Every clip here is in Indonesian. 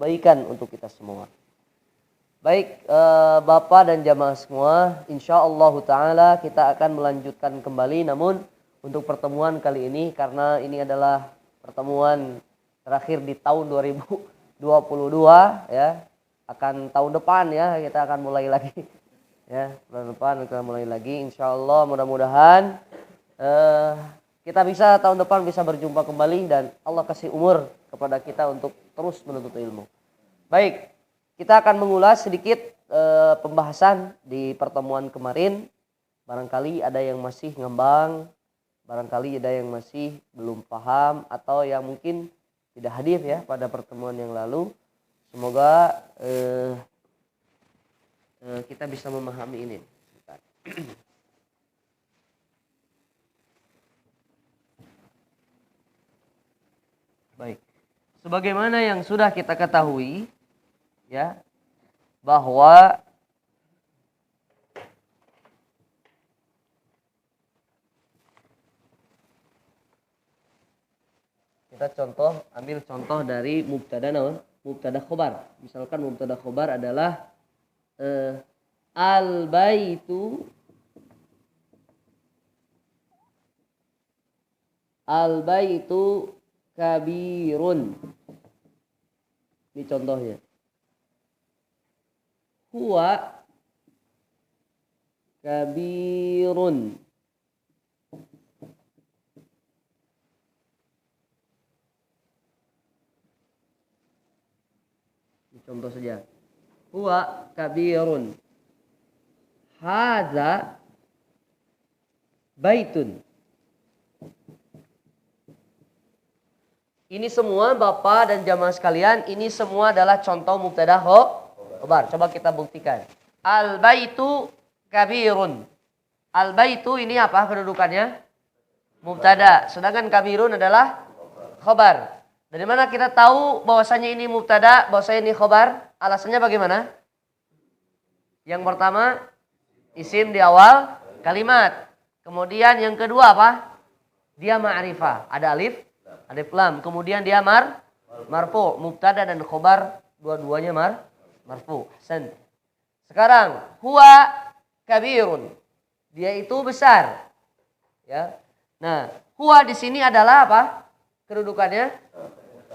kebaikan untuk kita semua. Baik Bapak dan jamaah semua, insyaallah ta'ala kita akan melanjutkan kembali, namun untuk pertemuan kali ini karena ini adalah pertemuan terakhir di tahun 2022 ya, akan tahun depan ya kita akan mulai lagi ya, tahun depan kita mulai lagi insyaallah. Mudah-mudahan kita bisa tahun depan bisa berjumpa kembali dan Allah kasih umur kepada kita untuk terus menuntut ilmu. Baik, kita akan mengulas sedikit pembahasan di pertemuan kemarin. Barangkali ada yang masih ngembang, barangkali ada yang masih belum paham atau yang mungkin tidak hadir ya pada pertemuan yang lalu. Semoga kita bisa memahami ini. Baik, sebagaimana yang sudah kita ketahui ya, bahwa kita ambil contoh dari mubtada khobar. Misalkan mubtada khobar adalah al-baitu kabirun. Ini contohnya. Huwa kabirun. Ini contoh saja. Huwa kabirun. Hadza baitun. Ini semua Bapak dan jamaah sekalian, ini semua adalah contoh mubtada khobar. Coba kita buktikan. Al-baitu kabirun. Al-baitu ini apa kedudukannya? Mubtada. Sedangkan kabirun adalah khobar. Dari mana kita tahu bahwasanya ini mubtada, bahwasanya ini khobar? Alasannya bagaimana? Yang pertama, isim di awal kalimat. Kemudian yang kedua apa? Dia ma'rifah. Ada alif lam, kemudian dia marfu, mubtada dan khobar dua-duanya marfu. Hasan. Sekarang huwa kabirun. Dia itu besar. Ya. Nah, huwa di sini adalah apa? Kedudukannya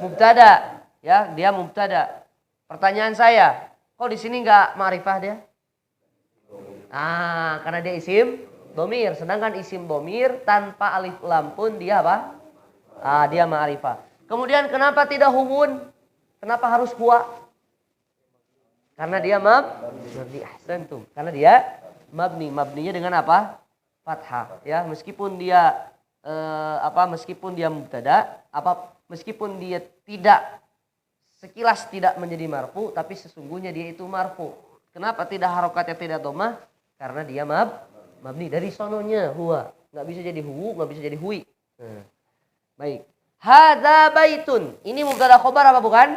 mubtada. Ya, dia mubtada. Pertanyaan saya, kok di sini enggak ma'rifah dia? Karena dia isim dhamir, sedangkan isim dhamir tanpa alif lam pun dia apa? Dia ma'rifah. Kemudian kenapa tidak humun? Kenapa harus huwa? Karena dia mabni. Ahsantum. Karena dia mabni. Mabninya dengan apa? Fathah. Ya, meskipun dia meskipun dia mubtada, meskipun dia sekilas tidak menjadi marfu, tapi sesungguhnya dia itu marfu. Kenapa tidak harokatnya tidak dhammah? Karena dia mabni. Dari sononya huwa. Enggak bisa jadi hu, enggak bisa jadi hui. Baik. Hadza baitun. Ini mubtada khobar apa bukan?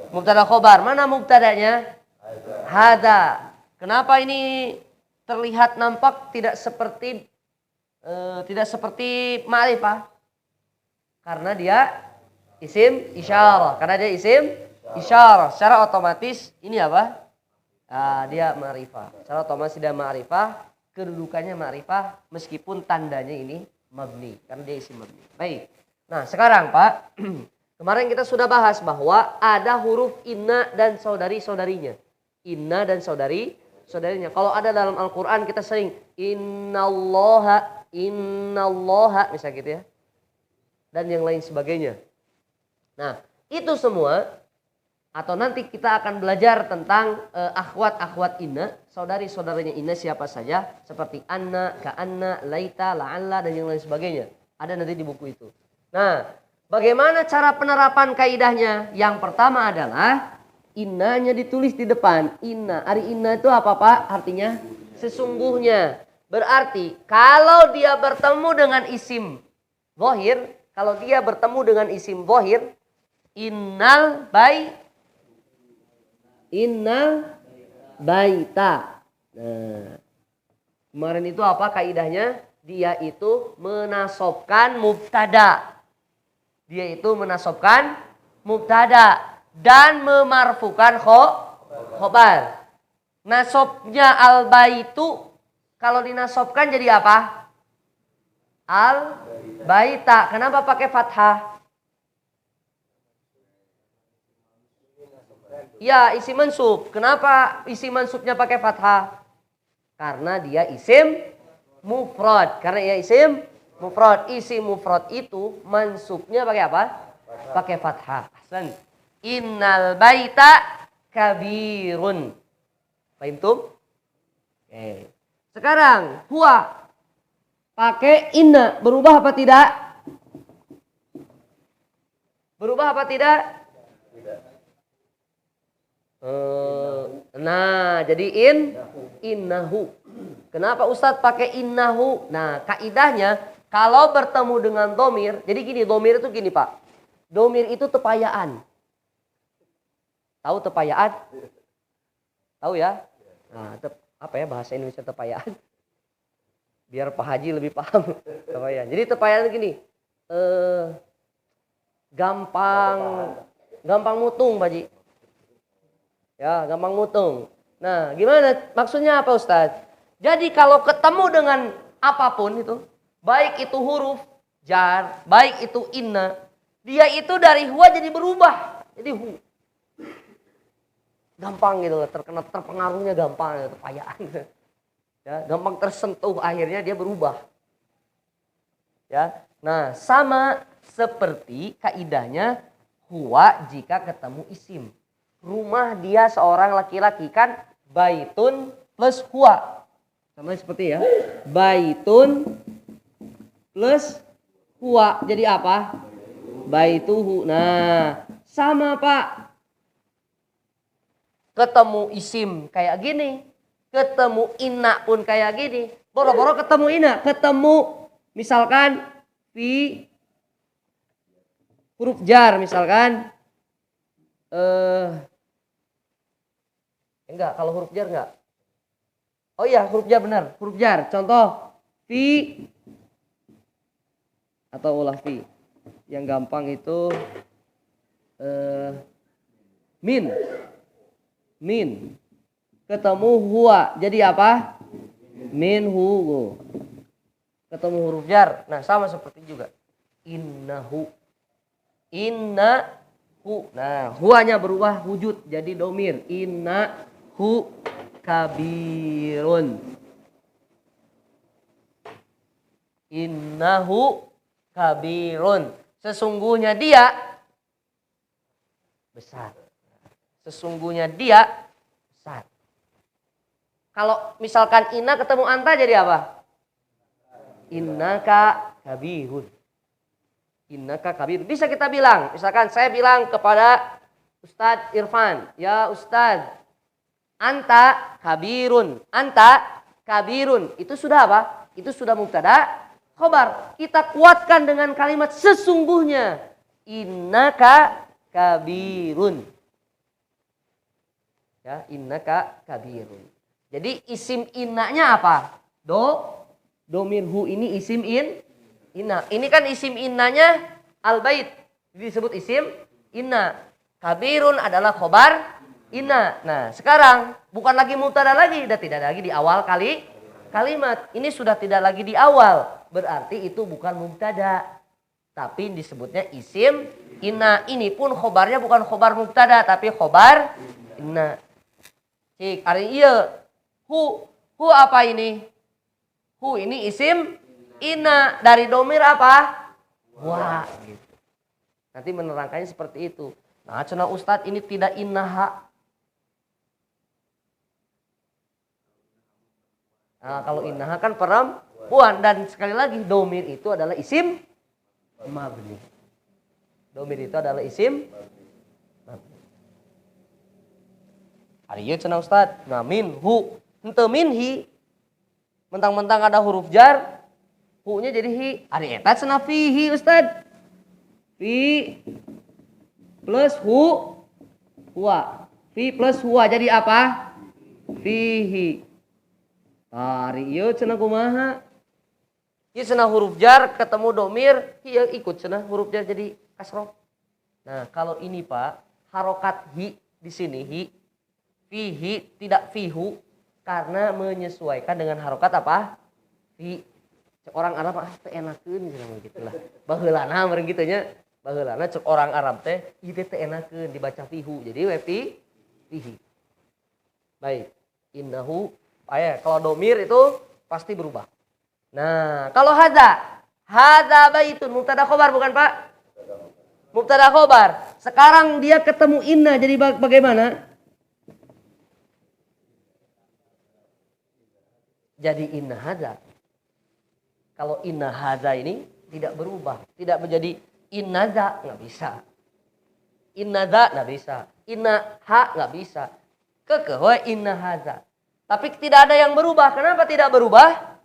Mubtada khobar. Mana mubtadanya? Hadza. Kenapa ini terlihat nampak tidak seperti ma'rifah? Karena dia isim isyarah. Karena dia isim isyarah. Secara otomatis ini apa? Dia ma'rifah. Secara otomatis dia ma'rifah. Kedudukannya ma'rifah meskipun tandanya ini mabni, karena dia isim mabni. Baik. Nah, sekarang Pak, kemarin kita sudah bahas bahwa ada huruf inna dan saudari-saudarinya. Inna dan saudarinya. Kalau ada dalam Al-Qur'an kita sering innallaha misalnya gitu ya. Dan yang lain sebagainya. Nah, itu semua atau nanti kita akan belajar tentang akhwat inna, saudari-saudaranya inna siapa saja, seperti anna, ka'anna, laita, la'alla dan yang lain sebagainya. Ada nanti di buku itu. Nah, bagaimana cara penerapan kaidahnya? Yang pertama adalah innanya ditulis di depan. Inna, ari inna itu apa Pak? Artinya sesungguhnya. Berarti kalau dia bertemu dengan isim zahir, kalau dia bertemu dengan isim zahir, innal baita. Nah, kemarin itu apa kaidahnya? Dia itu menasobkan mubtada. dan memarfukan khobar. Nasobnya al-baitu kalau dinasobkan jadi apa? Al-baita. Kenapa pakai fathah? Ya, isim mansub. Kenapa isim mansubnya pakai fathah? Karena dia isim mufrad. Karena dia isim mufrad. Isim mufrad itu mansubnya pakai apa? Pakai fathah. Ahsan. Innal baita kabirun. Paham tuh? Oke. Sekarang huwa pakai inna, berubah apa tidak? Berubah apa tidak? Nah, jadi innahu. Kenapa Ustadz pakai innahu? Nah, kaidahnya kalau bertemu dengan domir, jadi gini, domir itu gini Pak. Domir itu tepayaan. Tahu tepayaan? Tahu ya? Nah, apa ya bahasa Indonesia tepayaan? Biar Pak Haji lebih paham tepayaan. Jadi tepayaan itu gini, gampang mutung, Pak Haji. Ya, gampang mutung. Nah, gimana? Maksudnya apa Ustadz? Jadi kalau ketemu dengan apapun itu, baik itu huruf jar, baik itu inna, dia itu dari huwa jadi berubah. Jadi hu. Gampang gitu, terpengaruhnya gampang, tepayaan. Ya, gampang tersentuh, akhirnya dia berubah. Ya. Nah, sama seperti kaidahnya huwa jika ketemu isim. Rumah dia seorang laki-laki kan baitun plus huwa. Sama seperti ya. Baitun plus huwa. Jadi apa? Baituhu. Nah, sama Pak. Ketemu isim kayak gini. Ketemu inna pun kayak gini. Boro-boro ketemu inna. Ketemu misalkan fi huruf jar misalkan. Enggak, kalau huruf jar enggak. Oh iya, huruf jar benar. Huruf jar. Contoh fi atau ulah fi. Yang gampang itu min. Min. Ketemu huwa. Jadi apa? Min hu. Ketemu huruf jar. Nah, sama seperti juga. Innahu. Inna hu. Nah, huanya berubah wujud jadi domir. Inna hu kabirun. Innahu kabirun. Sesungguhnya dia besar. Sesungguhnya dia besar. Kalau misalkan inna ketemu anta jadi apa? Innaka kabirun. Innaka kabir. Bisa kita bilang, misalkan saya bilang kepada Ustadz Irfan, ya Ustadz, anta kabirun, anta kabirun. Itu sudah apa? Itu sudah mubtada, khobar. Kita kuatkan dengan kalimat sesungguhnya. Innaka kabirun. Ya, innaka kabirun. Jadi isim innanya apa? Domir hu ini isim inna. Ini kan isim innanya al-bait. Disebut isim inna. Kabirun adalah khobar inna. Nah, sekarang bukan lagi mubtada lagi, sudah tidak lagi di awal kalimat. Ini sudah tidak lagi di awal. Berarti itu bukan mubtada. Tapi disebutnya isim inna. Ini pun khobarnya bukan khobar mubtada tapi khobar inna. Cik, hari iya. Hu apa ini? Hu ini isim inna. Dari domir apa? Wa. Gitu. Nanti menerangkannya seperti itu. Nah, cenah Ustadz ini tidak innaha. Nah, kalau innaha kan perempuan. Dan sekali lagi domir itu adalah isim mabni. Domir itu adalah isim mabni. Hari iya cenah Ustadz. Nah, minhu. Ente minhi. Mentang-mentang ada huruf jar. Hu-nya jadi hi. Hari eta cenah fihi Ustadz. Fi plus hu. Huwa. Fi plus huwa jadi apa? Fihi. Hari iya cenah kumaha. Ieu cenah huruf jar ketemu domir. Iya ikut cenah huruf jar jadi kasroh. Nah kalau ini Pak. harokat hi di sini hi, fihi tidak fihu karena menyesuaikan dengan harokat apa? Fi. Orang Arab teh enakeun gitulah. Baheulana meureun kitu nya. Baheulana cek orang Arab teh ieu teh enakeun dibaca fihu. Jadi we fihi. Baik. Innahu kalau domir itu pasti berubah. Nah, kalau hadza baitun mubtada khobar bukan, Pak? Mubtada khobar. Sekarang dia ketemu inna jadi bagaimana? Jadi inna hadza. Kalau inna hadza ini tidak berubah, tidak menjadi innaza, nggak bisa. Innaza nggak bisa. Inna ha nggak bisa. Kekeh inna hadza. Tapi tidak ada yang berubah. Kenapa tidak berubah?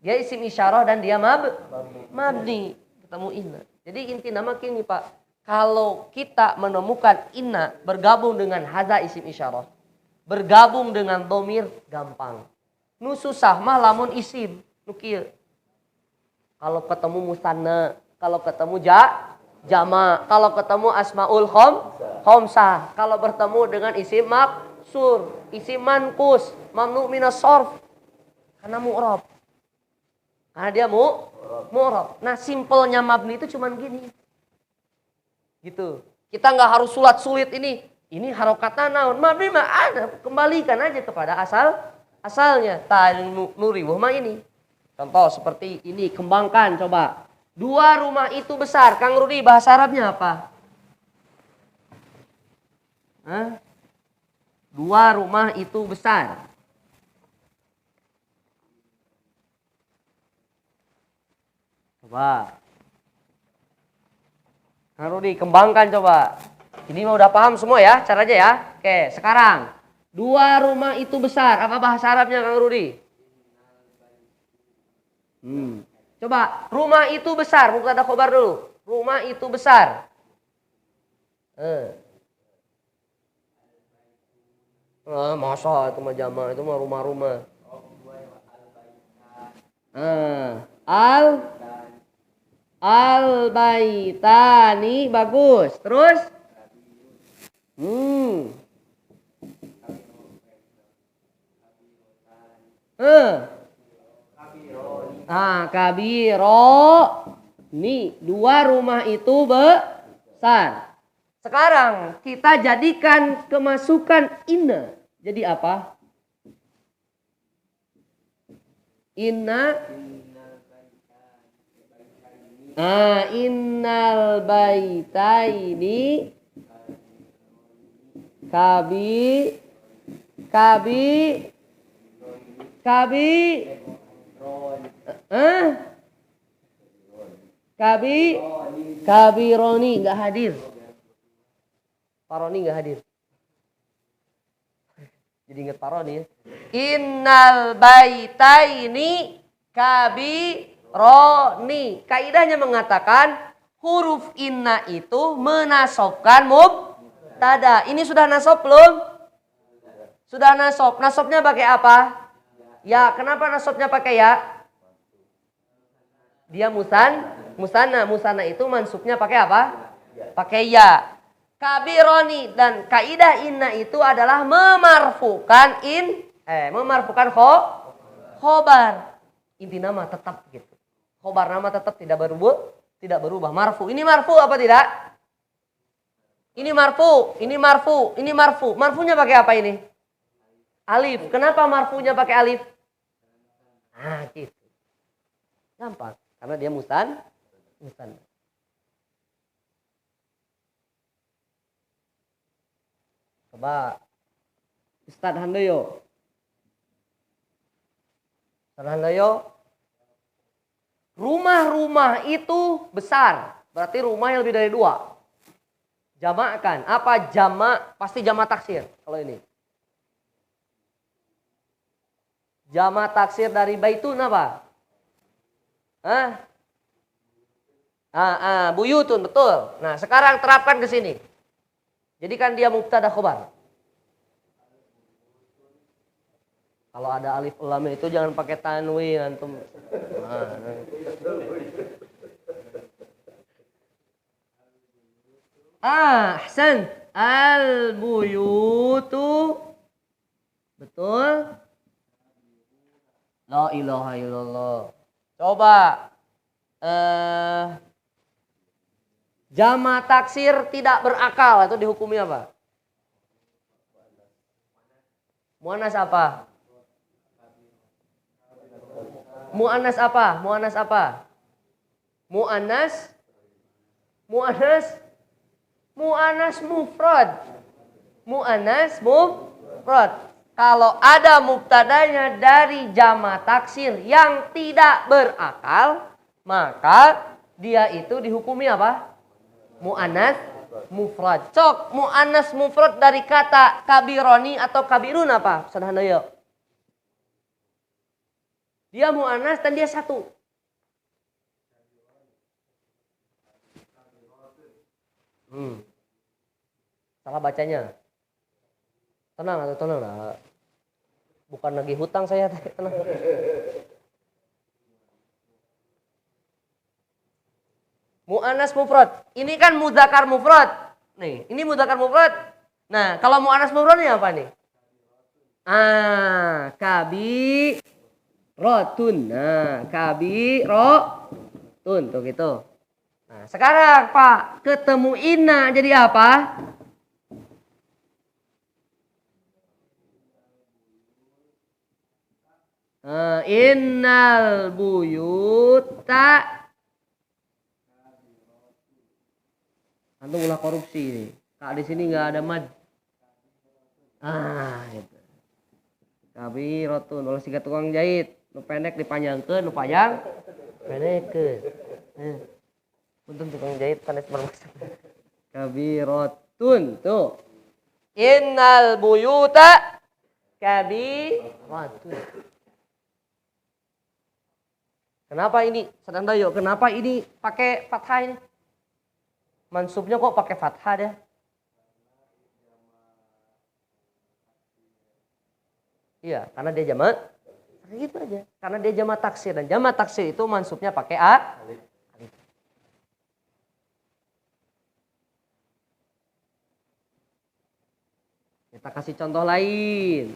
Dia isim isyarah dan dia mabni. Ketemu inna. Jadi inti nama kini Pak. Kalau kita menemukan inna bergabung dengan hadza isim isyarah. Bergabung dengan domir gampang. Nu susah mah lamun isim. Nukil. Kalau ketemu musanna, kalau ketemu jama, kalau ketemu asmaul khamsah, kalau bertemu dengan isim maksur, isim manqus, mamnu minas shorf. Karena mu'rab. Karena dia mu'rab. Nah, simpelnya mabni itu cuman gini. Gitu. Kita nggak harus sulit ini. Ini harokatna naon? Mabni mah ada, kembalikan aja kepada asalnya. Nuriwuh mah ini. Contoh seperti ini, kembangkan coba. 2 rumah itu besar. Kang Rudi, bahasa Arabnya apa? Hah? 2 rumah itu besar. Coba. Kang Rudi, kembangkan coba. Ini mah udah paham semua ya caranya ya. Oke, sekarang. 2 rumah itu besar. Apa bahasa Arabnya Kang Rudi? Coba, rumah itu besar. Mubtada khobar dulu. Rumah itu besar. Masa itu mah jama, itu mah rumah-rumah. Al-baitani bagus. Terus? Kabiro. Nih, 2 rumah itu besar. Sekarang kita jadikan kemasukan inna. Jadi apa? Inna. Innal baitaini kabironi nggak hadir. Paroni nggak hadir. Jadi ingat paroni ya. Innal baitaini kabironi. Kaidahnya mengatakan huruf inna itu menasobkan mubtada. Ini sudah nasob belum? Sudah nasob. Nasobnya pakai apa? Ya, kenapa nasobnya pakai ya? Dia musanna. Musanna itu mansubnya pakai apa? Pakai ya. Kabironi dan kaidah inna itu adalah memarfukan khobar. Inti nama tetap gitu. Khobar nama tetap tidak berubah. Marfu. Ini marfu apa tidak? Ini marfu. Marfunya pakai apa ini? Alif. Kenapa marfunya pakai alif? Gitu. Gampang. Karena dia musanna. Coba Ustadz Handoyo. Rumah-rumah itu besar. Berarti rumah yang lebih dari 2. Jamakkan. Apa jamak? Pasti jamak taksir kalau ini. Jamak taksir dari baitun apa? Buyutun, betul. Nah, sekarang terapkan ke sini. Jadi kan dia mubtada khobar. Kalau ada alif lam itu jangan pakai tanwin antum. Ahsan. Al-buyutu. Betul. La ilaha illallah. Coba. Jama taksir tidak berakal itu dihukumi apa? Muannas apa? Muannas apa? Muannas apa? Muannas mufrad. Muannas mufrad. Kalau ada mubtadanya dari jama taksir yang tidak berakal, maka dia itu dihukumi apa? Muannas mufrad. Cok, muannas mufrad dari kata kabironi atau kabirun apa? Sederhana ya. Dia muannas dan dia satu. Salah bacanya. Tenang atau tenang lah. Bukan lagi hutang saya, tenang. Muannas mufrad. Ini kan mudzakkar mufrad. Nih, ini mudzakkar mufrad. Nah, kalau muannas mufrad ini apa nih? Kabirotun. Nah, kabirotun tuh gitu. Nah, sekarang Pak, ketemu inna jadi apa? Innal buyuta. Antum ulah korupsi nih. Kak di sini nggak ada mad. Gitu. Kabirotun. Ulah siga tukang jahit. Nu pendek dipanjangkeun, nu panjang pendekkeun. Untung tukang jahit sanes bermaksud. Kabirotun tuh. Innal buyuta kabiratun. Kenapa ini? Sedang yuk. Kenapa ini pakai fathah ini? Mansubnya kok pakai fathah deh? Iya, karena dia jamak. Gitu aja. Karena dia jamak taksir dan jamak taksir itu mansubnya pakai a. Kita kasih contoh lain.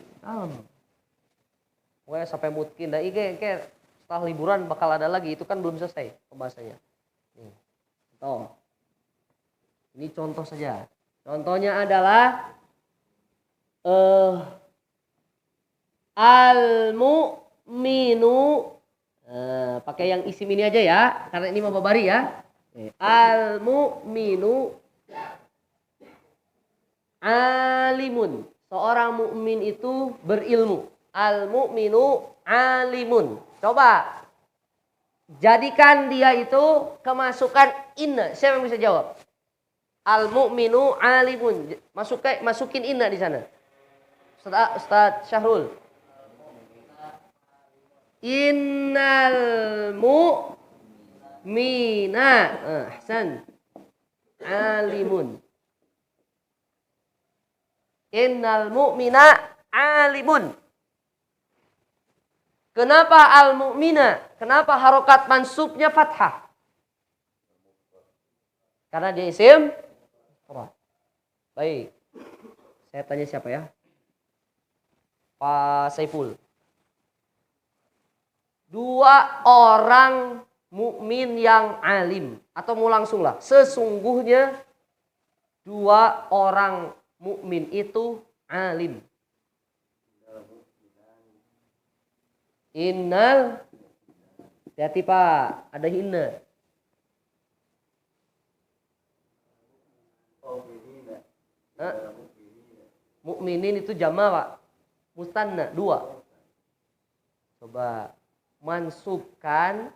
Pokoknya sampai mungkin dah kayak setelah liburan bakal ada lagi, itu kan belum selesai pembahasannya. Contoh. Ini contoh saja. Contohnya adalah al-mu'minu. Pakai yang isim ini aja ya, karena ini mababari ya. Al-mu'minu alimun. Seorang mukmin itu berilmu. Al-mu'minu alimun. Coba jadikan dia itu kemasukan inna. Siapa yang bisa jawab? Al-mu'minu alimun. Masukin inna di sana. Ustaz Syahrul. Innal mu'mina. Ahsan. Alimun. Innal mu'mina alimun. Kenapa al-mu'mina? Kenapa harokat mansubnya fathah? Karena dia isim. Baik. Saya tanya siapa ya? Pak Saiful. Dua orang mukmin yang alim. Atau mau langsung lah. Sesungguhnya dua orang mukmin itu alim. Innal. Hati-hati Pak. Ada inna. Mukminin itu jama Pak. Mustanna dua. Coba mansubkan.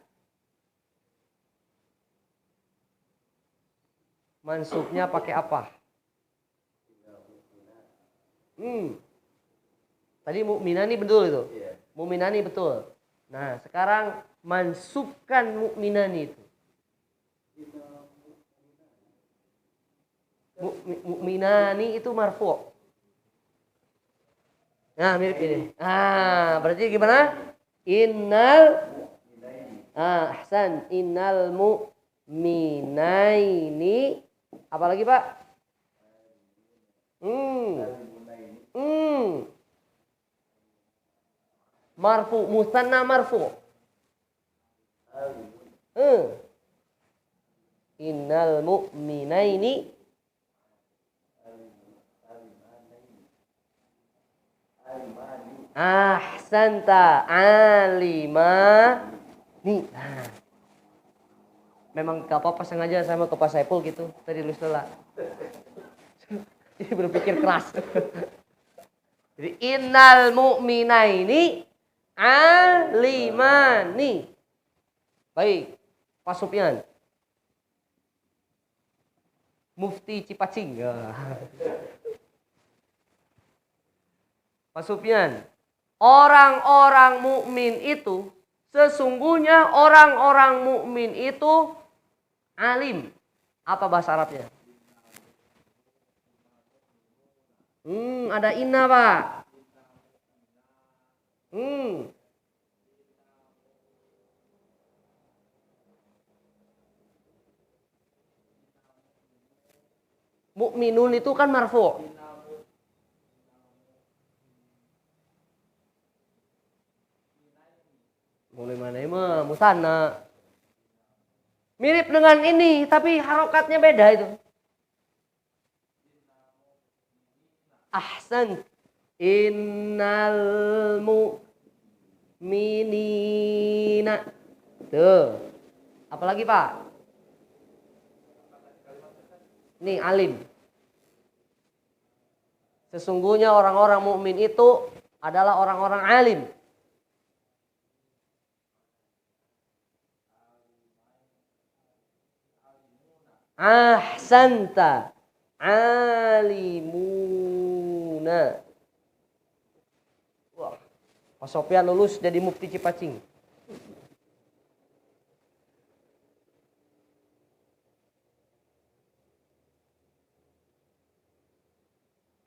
Mansubnya pakai apa? Tadi mukminani betul itu. Mukminani betul. Nah, sekarang mansubkan mukminani itu. Mukminani itu marfu'. Nah, mirip ini. Berarti gimana? Ahsan. Innal mu'minaini. Apa lagi, Pak? Hmm. Marfu, musanna marfu. Innal mu'minaini ahsanta alimani. Nah. Memang gak apa-apa sengaja sama ke Pak Saipul gitu. Tadi lu setelah. Jadi berpikir keras. Jadi innal mu'minaini alimani. Baik, Pak Sufyan. Mufti Cipacing. Ya. Pak Sufyan. Orang-orang mukmin itu, sesungguhnya orang-orang mukmin itu alim. Apa bahasa Arabnya? Ada inna, Pak. Mukminun itu kan marfu. Mulai mana mah musanna. Mirip dengan ini, tapi harokatnya beda itu. Ahsan. Innal mu'minina. Tuh. Apalagi Pak? Nih alim. Sesungguhnya orang-orang mukmin itu adalah orang-orang alim. Ahsanta alimuna. Wah, Pak Sofyan lulus jadi mufti Cipacing.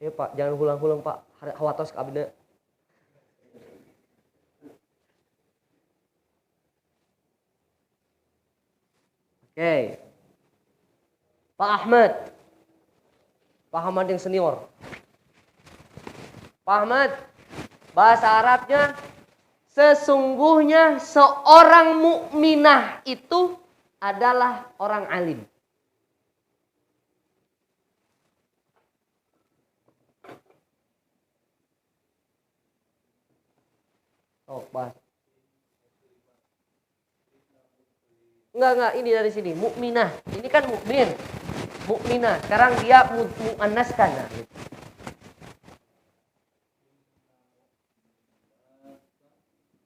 Ya Pak, jangan hulang-hulang Pak. Hawatos kabina. Oke. Pak Ahmad. Pak Ahmad yang senior. Pak Ahmad, bahasa Arabnya sesungguhnya seorang mukminah itu adalah orang alim. Oh, bahas. Enggak, ini dari sini. Mukminah. Ini kan mukmin. Mukminah. Sekarang dia muannaskan. Nah, gitu.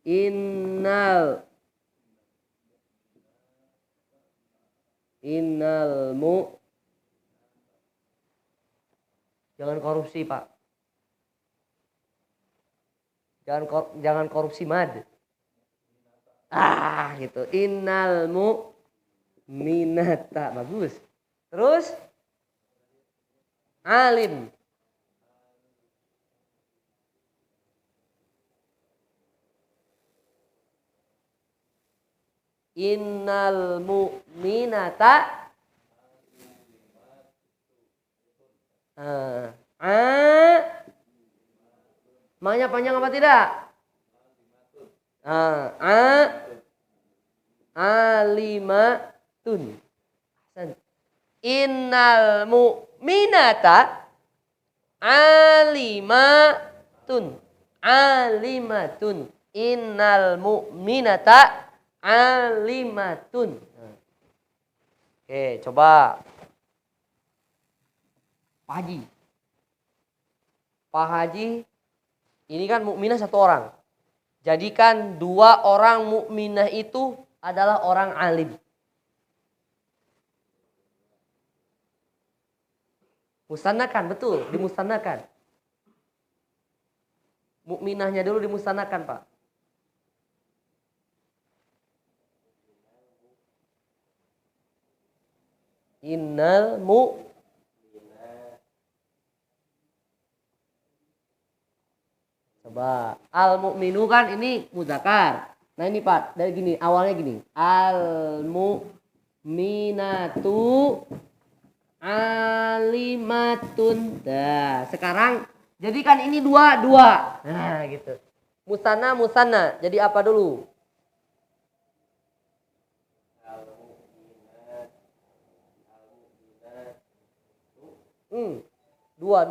Innal jangan korupsi, Pak. Jangan korupsi mad. Gitu. Innal mu'minata. Bagus. Terus alim. Innal mu'minata maknya panjang apa tidak? Alimatun. Innal mu'minata alimatun. Alimatun. Innal mu'minata alimatun. Oke, coba Pak Haji. Pak Haji, ini kan mukminah satu orang. Jadikan dua orang mukminah itu adalah orang alim. Musanakan, betul, dimusanakan. Mukminahnya dulu dimusanakan, Pak. Innal coba al mu'minu kan ini muzakkar. Nah ini Pak, dari gini, awalnya gini. Al mu'minatu alimatun. Nah, sekarang jadikan ini dua. Nah, gitu. Musanna. Jadi apa dulu? Dua.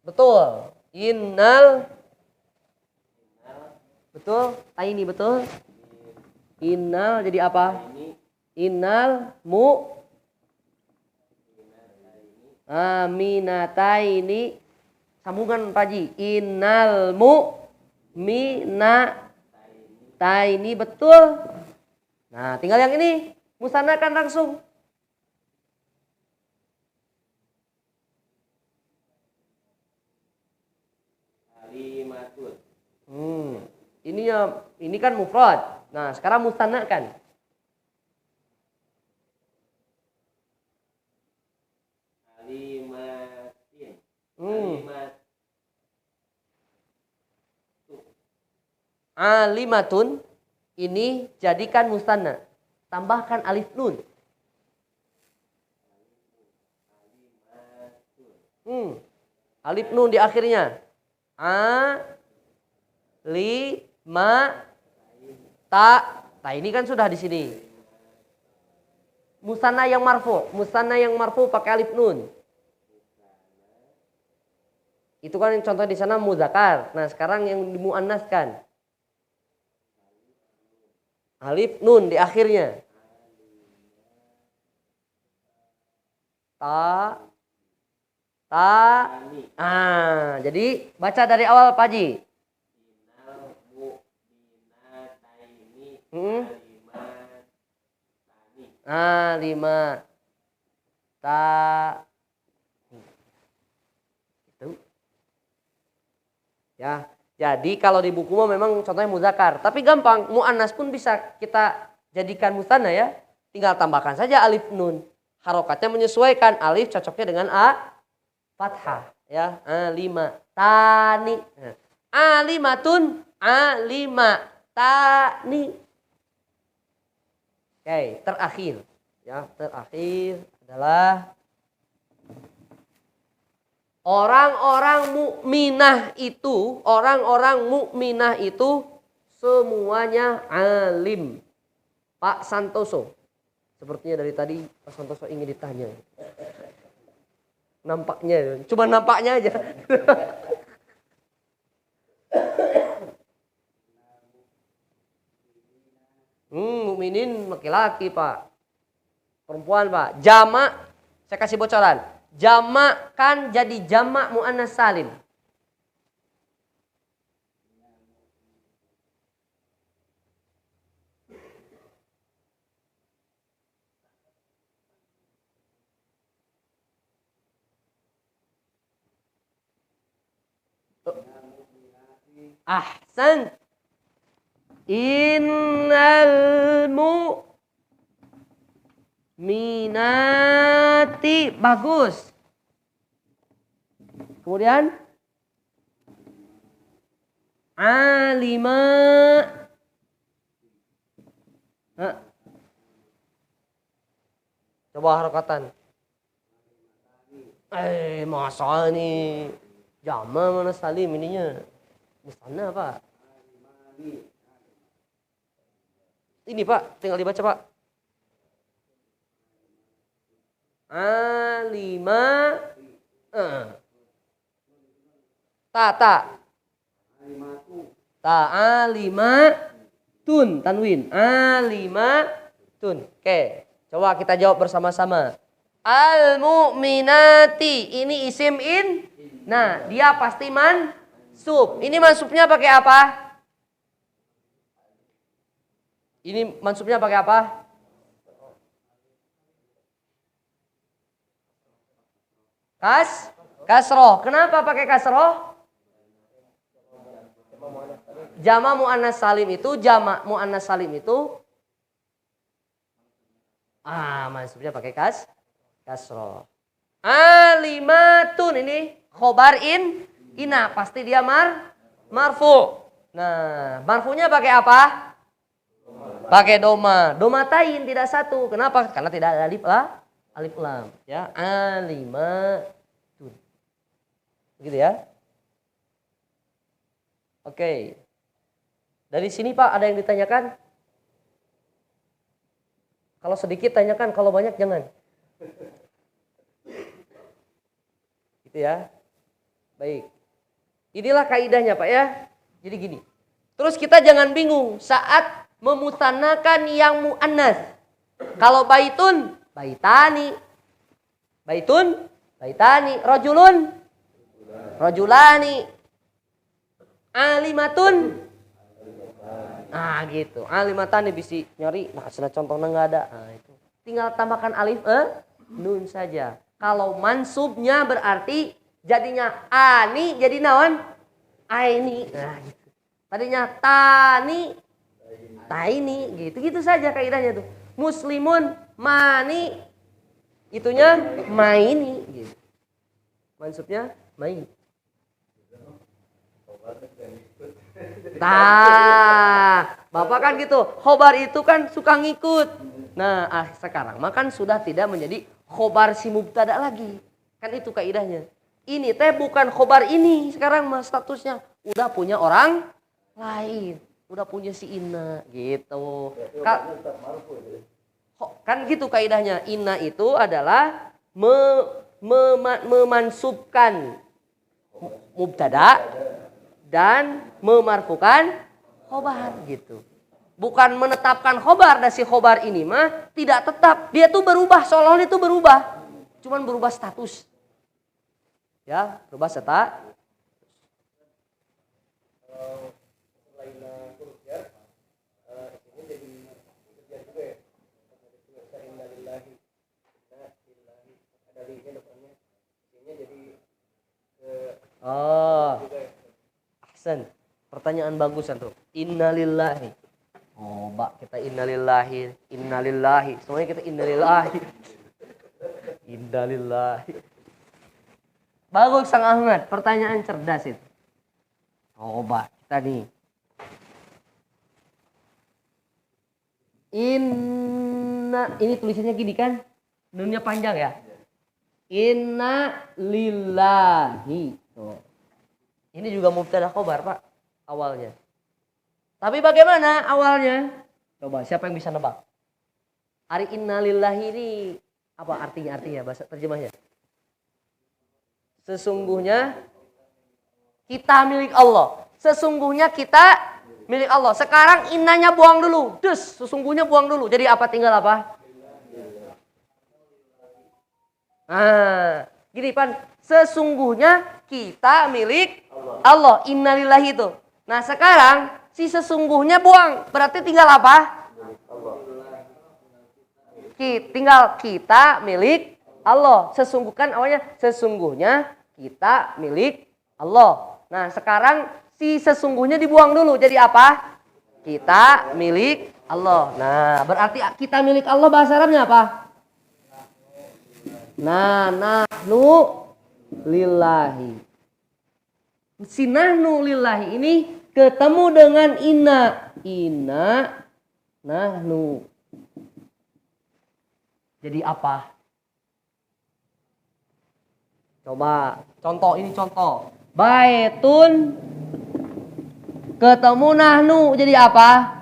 Betul. Betul. Taini betul. Innal jadi apa? Innal minataini. Sambungan Pak Ji. Innal minataini betul. Nah, tinggal yang ini. Musannakan langsung. Ini kan mufrad. Nah, sekarang musannakan. Alimatun ini jadikan musanna. Tambahkan alif nun. Alif nun di akhirnya. Ta ini kan sudah di sini. Musanna yang marfu pakai alif nun. Itu kan yang contoh di sana muzakkar. Nah, sekarang yang dimuannaskan. Alif nun di akhirnya. Jadi baca dari awal Pak Haji. Lima. Itu. Ya. Jadi kalau di buku memang contohnya muzakkar, tapi gampang, muannas pun bisa kita jadikan musanna ya. Tinggal tambahkan saja alif nun. Harokatnya menyesuaikan, alif cocoknya dengan fathah ya. Lima tani. Alimatun alimatani. Oke, terakhir ya, terakhir adalah orang-orang mukminah itu semuanya alim. Pak Santoso. Sepertinya dari tadi Pak Santoso ingin ditanya. Nampaknya, cuma nampaknya aja. Mukminin laki-laki Pak. Perempuan Pak. Jamak, saya kasih bocoran. Jamak kan jadi jamak muannas salim. Ahsan. Innal mu'minati. Bagus. Kemudian alima. Coba harokatan. Masa nih jama mana salim ininya. Musanna Pak. Ini Pak, tinggal dibaca Pak. Alima. Alimatun. Tanwin. Alimatun. Oke, coba kita jawab bersama-sama. Al-mu'minati. Ini isim Nah, dia pasti mansub. Ini mansubnya pakai apa? Ini mansubnya pakai apa? Kasroh. Kenapa pakai kasroh? Jamak muannas salim itu mansubnya pakai kasroh. Alimatun ini khobar ina pasti dia marfu. Nah, marfunya pakai apa? Pakai doma. Domatain tidak satu. Kenapa? Karena tidak ada alif lam. Ya, alimatun. Begitu ya. Oke. Dari sini Pak ada yang ditanyakan? Kalau sedikit tanyakan, kalau banyak jangan. Gitu ya. Baik. Inilah kaidahnya Pak ya. Jadi gini. Terus kita jangan bingung saat memutanakan yang muannas. Kalau baitun, baitani. Baitun, baitani. Rajulun, rajulani. Alimatun. Nah gitu. Alimatani bisa nyari. Nah contohnya nggak ada. Nah itu. Tinggal tambahkan alif nun saja. Kalau mansubnya berarti jadinya ani jadi naon? Aini. Nah gitu. Tadinya tani, taini gitu. Gitu saja kaidahnya tuh. Muslimun, mani, itunya maini gitu. Mansubnya main. Nah, Bapak kan gitu. Khobar itu kan suka ngikut. Nah, sekarang makan sudah tidak menjadi khobar si mubtada lagi. Kan itu kaidahnya. Ini teh bukan khobar ini sekarang mas statusnya. Udah punya orang lain. Udah punya si inna gitu. Kan gitu kaidahnya. Inna itu adalah memansubkan mubtada dan memarfukan khobar gitu. Bukan menetapkan khobar, dan si khobar ini mah tidak tetap. Dia tuh berubah, seolah-olah itu berubah. Cuman berubah status. Ya, berubah status. Oh. Pertanyaan bagus tuh. Innalillahi. Oh, Mbak, kita innalillahi, innalillahi. Semuanya kita innalillahi. Innalillahi. Bagus Sang Ahmad, pertanyaan cerdas itu. Oh, Mbak, kita nih. Ini tulisannya gini kan? Nunnya panjang ya? Inna lillahi. Oh. Ini juga mubtada khobar Pak awalnya. Tapi bagaimana awalnya? Coba siapa yang bisa nebak? Ari inna lillahi ini apa artinya bahasa terjemahnya? Sesungguhnya kita milik Allah. Sesungguhnya kita milik Allah. Sekarang innanya buang dulu. Sesungguhnya buang dulu. Jadi apa tinggal apa? Nah, gini Pan. Sesungguhnya kita milik Allah. Innalillahi itu. Nah sekarang si sesungguhnya buang. Berarti tinggal apa? Tinggal kita milik Allah. Sesungguhkan awalnya sesungguhnya kita milik Allah. Nah sekarang si sesungguhnya dibuang dulu. Jadi apa? Kita milik Allah. Nah berarti kita milik Allah bahasa Arabnya apa? Nah, nahnu lillahi. Si nahnu lillahi ini ketemu dengan inna nahnu. Jadi apa? Coba contoh, ini contoh. Baitun ketemu nahnu jadi apa?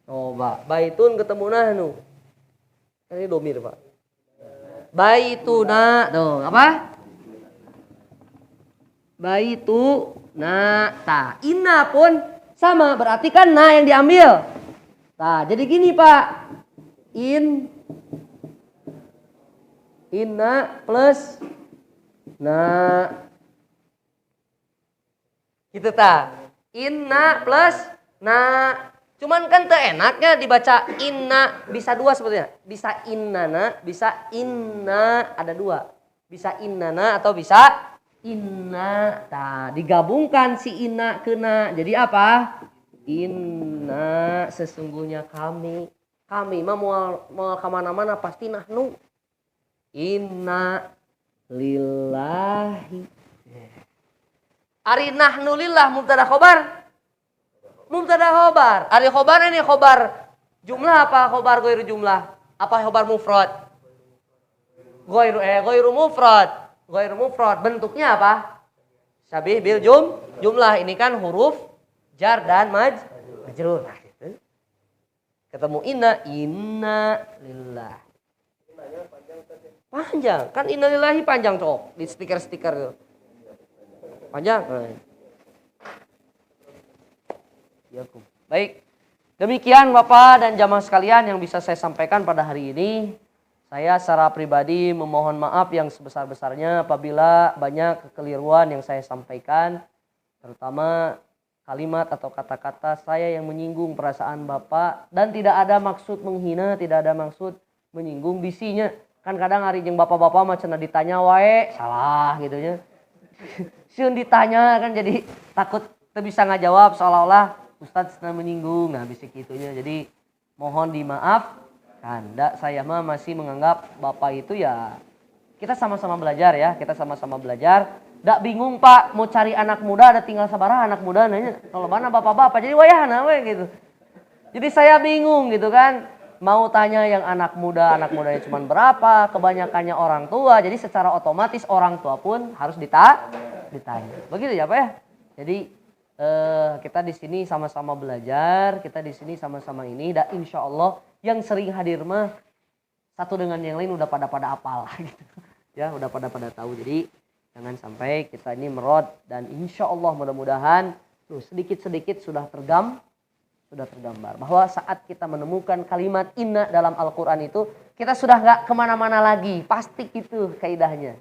Coba baitun ketemu nahnu. Ini domir Pak. Baituna, tuh apa? Baituna, ta. Inna pun sama, berarti kan na yang diambil. Nah, jadi gini Pak. Inna plus na. Gitu ta. Inna plus na. Cuman kan enaknya dibaca inna, bisa dua sebetulnya. Bisa innana, bisa inna, ada dua. Bisa innana atau bisa inna. Nah, digabungkan si inna ke na. Jadi apa? Inna, sesungguhnya kami. Kami mah mau kemana-mana pasti nahnu. Inna lillahi. Ari nahnu lillah mubtada khobar. Mubtada khobar. Ari khobar ini khobar jumlah apa khobar ghairu jumlah? Apa khobar mufrad? Ghairu mufrad. Ghairu mufrad. Bentuknya apa? Syabih bil jumlah. Ini kan huruf jar dan majrur. Nah, gitu. Ketemu inna lillah. Panjang. Kan inna lillahi panjang cok di stiker-stiker itu. Panjang. Baik. Demikian Bapak dan jamaah sekalian yang bisa saya sampaikan pada hari ini. Saya secara pribadi memohon maaf yang sebesar-besarnya apabila banyak kekeliruan yang saya sampaikan. Terutama kalimat atau kata-kata saya yang menyinggung perasaan Bapak. Dan tidak ada maksud menghina, tidak ada maksud menyinggung bisinya. Kan kadang hari jeung bapak-bapak mah cenah ditanya wae salah gitu nya. Sieun ditanya kan jadi takut teu bisa ngajawab seolah-olah Ustadz sedang menyinggung. Nah bisik gitunya. Jadi mohon dimaafkan. Saya mah masih menganggap Bapak itu ya kita sama-sama belajar ya. Kita sama-sama belajar. Ndak bingung Pak mau cari anak muda ada tinggal sabaraha anak muda nanya. Kalau mana bapak-bapak jadi wayahna we gitu. Jadi saya bingung gitu kan. Mau tanya yang anak mudanya cuma berapa, kebanyakannya orang tua. Jadi secara otomatis orang tua pun harus ditanya. Begitu ya Pak ya. Jadi kita di sini sama-sama belajar, kita di sini sama-sama ini. Dan insya Allah yang sering hadir mah satu dengan yang lain udah pada apal gitu. Ya udah pada tahu. Jadi jangan sampai kita ini merod dan insya Allah mudah-mudahan tuh sedikit-sedikit sudah tergambar bahwa saat kita menemukan kalimat inna dalam Al-Quran itu kita sudah gak kemana-mana lagi, pasti itu kaidahnya.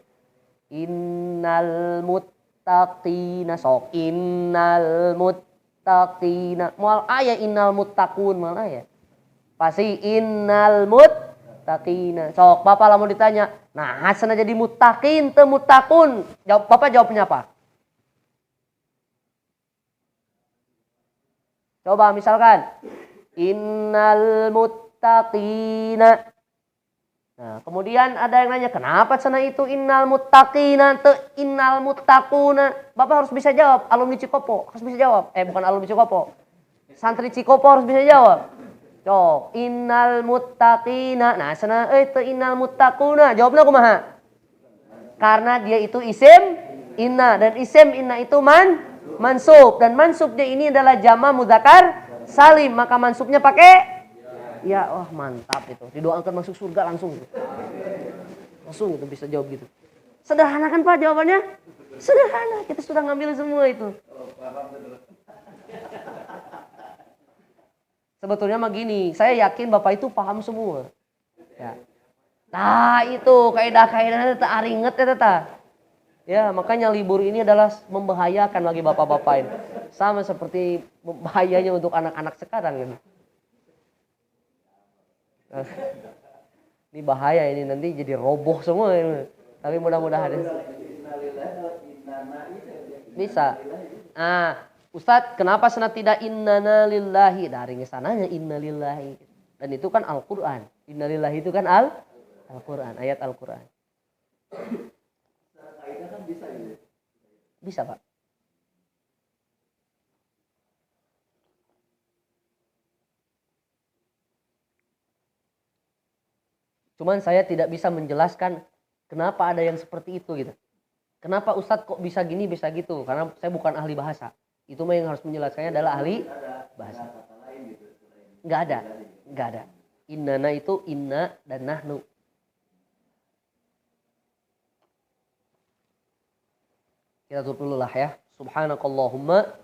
Innal muttaqina sok innal muttaqina mual aya innal muttaqun mal aya pasti innal muttaqina sok Bapak lamun ditanya nah hasana jadi muttaqin teu muttaqun Bapak jawabnya apa? Coba misalkan innal muttaqina. Nah, kemudian ada yang nanya, kenapa cenah itu innal muttaqina teu innal muttaquna? Bapak harus bisa jawab, alumni Cikopo harus bisa jawab. Bukan alumni Cikopo. Santri Cikopo harus bisa jawab. Cok, innal muttaqina. Nah, cenah teu innal muttaquna. Jawabnya kumaha? Karena dia itu isim inna dan isim inna itu mansub dan mansubnya ini adalah jama mudzakkar salim maka mansubnya pakai ya. Wah mantap itu didoakan masuk surga langsung itu bisa jawab gitu. Sederhana kan Pak jawabannya? Sederhana, kita sudah ngambil semua itu. Sebetulnya mah gini, saya yakin Bapak itu paham semua ya. Nah itu kaidah-kaidahnya teh aringet ya teh. Ya makanya libur ini adalah membahayakan bagi bapak-bapak ini. Sama seperti bahayanya untuk anak-anak sekarang gitu. Ini bahaya ini nanti jadi roboh semua ini. Tapi mudah-mudahan bisa. Ustadz kenapa sana tidak innana lillahi? Dari sananya inna lillahi. Dan itu kan Al-Quran. Inna lillahi itu kan Al-Quran. Ayat Al-Quran. Bisa Pak. Cuman saya tidak bisa menjelaskan kenapa ada yang seperti itu gitu. Kenapa Ustadz kok bisa gini bisa gitu? Karena saya bukan ahli bahasa. Itu mah yang harus menjelaskannya adalah ahli bahasa. Nggak ada. Innana itu inna dan nahnu. Kita tutup dulu lah ya. Subhanakallahumma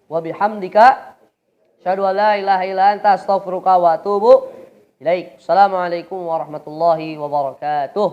wa bihamdika asyhadu an la ilaha illa anta astaghfiruka wa atubu ilaik. Assalamualaikum warahmatullahi wabarakatuh.